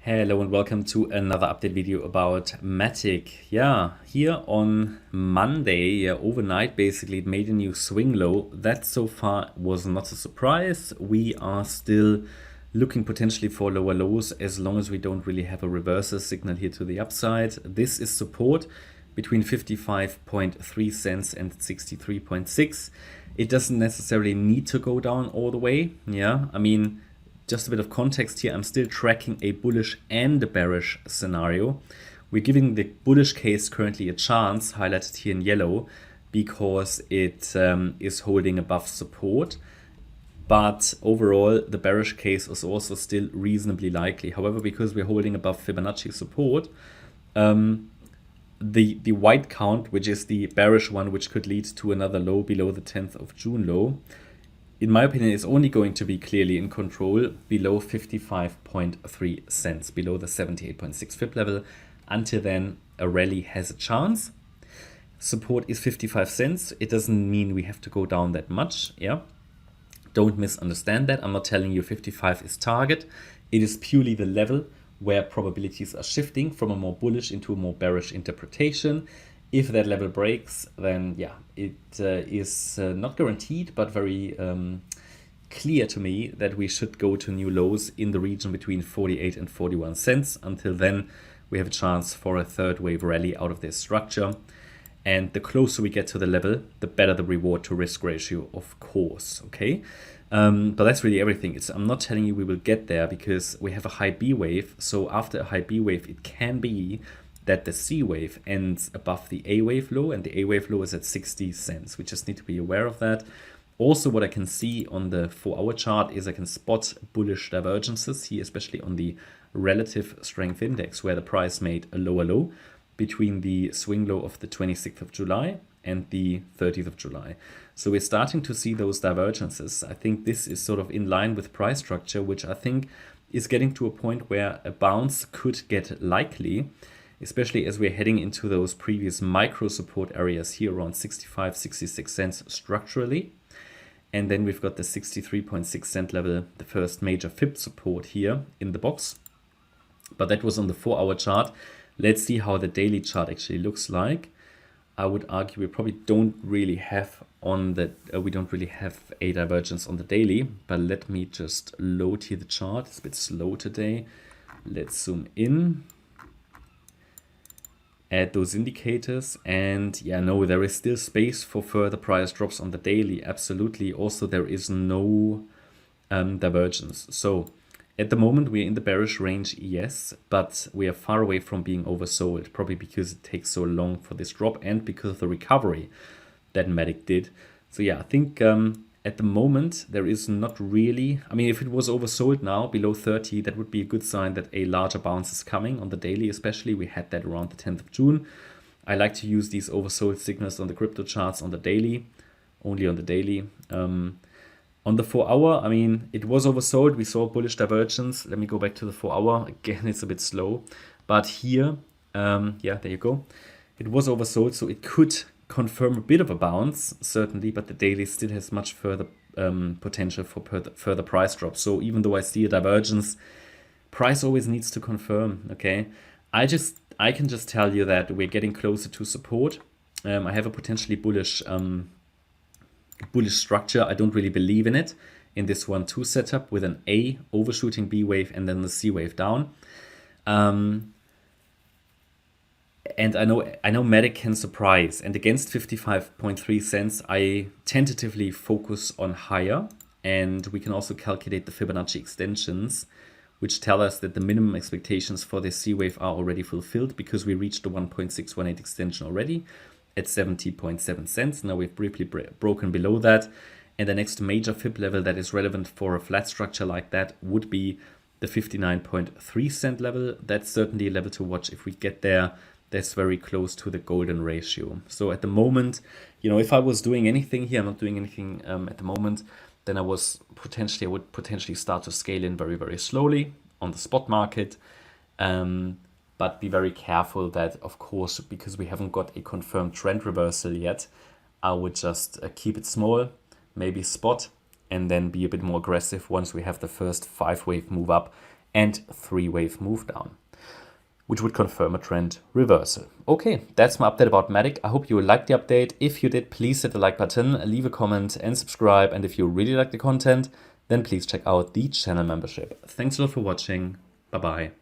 Hello and welcome to another update video about MATIC. Yeah, here on Monday, overnight basically, it made a new swing low. That so far was not a surprise. We are still looking potentially for lower lows as long as we don't really have a reversal signal here to the upside. This is support between 55.3 cents and 63.6. It doesn't necessarily need to go down all the way. Yeah, I mean, just a bit of context here, I'm still tracking a bullish and a bearish scenario. We're giving the bullish case currently a chance, highlighted here in yellow, because it is holding above support. But overall, the bearish case is also still reasonably likely. However, because we're holding above Fibonacci support, the white count, which is the bearish one, which could lead to another low below the 10th of June low, in my opinion, is only going to be clearly in control below 55.3 cents, below the 78.6 Fib level. Until then, a rally has a chance. Support is 55 cents. It doesn't mean we have to go down that much. Yeah, don't misunderstand that. I'm not telling you 55 is target. It is purely the level where probabilities are shifting from a more bullish into a more bearish interpretation. If that level breaks, then yeah, it is not guaranteed, but very clear to me that we should go to new lows in the region between 48 and 41 cents. Until then, we have a chance for a third wave rally out of this structure. And the closer we get to the level, the better the reward to risk ratio, of course, okay? But that's really everything. I'm not telling you we will get there because we have a high B wave. So after a high B wave, it can be that the C wave ends above the A wave low, and the A wave low is at 60 cents. We just need to be aware of that. Also, what I can see on the 4-hour chart is I can spot bullish divergences here, especially on the relative strength index, where the price made a lower low between the swing low of the 26th of July and the 30th of July. So we're starting to see those divergences. I think this is sort of in line with price structure, which I think is getting to a point where a bounce could get likely, especially as we're heading into those previous micro support areas here around 65, 66 cents structurally. And then we've got the 63.6 cent level, the first major Fib support here in the box. But that was on the 4-hour chart. Let's see how the daily chart actually looks like. I would argue we probably don't really have we don't really have a divergence on the daily, but let me just load here the chart. It's a bit slow today. Let's zoom in. Add those indicators, and yeah, no, there is still space for further price drops on the daily. Absolutely. Also, there is no divergence. So at the moment we're in the bearish range, yes, but we are far away from being oversold, probably because it takes so long for this drop and because of the recovery that MATIC did. So yeah, I think at the moment, there is not really, I mean, if it was oversold now below 30, that would be a good sign that a larger bounce is coming on the daily, especially. We had that around the 10th of June. I like to use these oversold signals on the crypto charts on the daily, only on the daily. On the 4-hour, I mean, it was oversold. We saw bullish divergence. Let me go back to the 4-hour. Again, it's a bit slow. But here, yeah, there you go. It was oversold, so it could confirm a bit of a bounce, certainly, but the daily still has much further potential for further price drops. So even though I see a divergence, price always needs to confirm, okay? I can just tell you that we're getting closer to support. I have a potentially bullish structure. I don't really believe in it in this 1-2 setup with an A overshooting B wave and then the C wave down. And I know MATIC can surprise, and against 55.3 cents, I tentatively focus on higher, and we can also calculate the Fibonacci extensions, which tell us that the minimum expectations for this C wave are already fulfilled because we reached the 1.618 extension already at 70.7 cents. Now we've briefly broken below that, and the next major Fib level that is relevant for a flat structure like that would be the 59.3 cent level. That's certainly a level to watch. If we get there, that's very close to the golden ratio. So at the moment, you know, if I was doing anything here, I'm not doing anything at the moment, then I would potentially start to scale in very, very slowly on the spot market. But be very careful that, of course, because we haven't got a confirmed trend reversal yet, I would just keep it small, maybe spot, and then be a bit more aggressive once we have the first 5-wave move up and 3-wave move down, which would confirm a trend reversal. Okay, that's my update about MATIC. I hope you liked the update. If you did, please hit the like button, leave a comment and subscribe. And if you really like the content, then please check out the channel membership. Thanks a lot for watching. Bye-bye.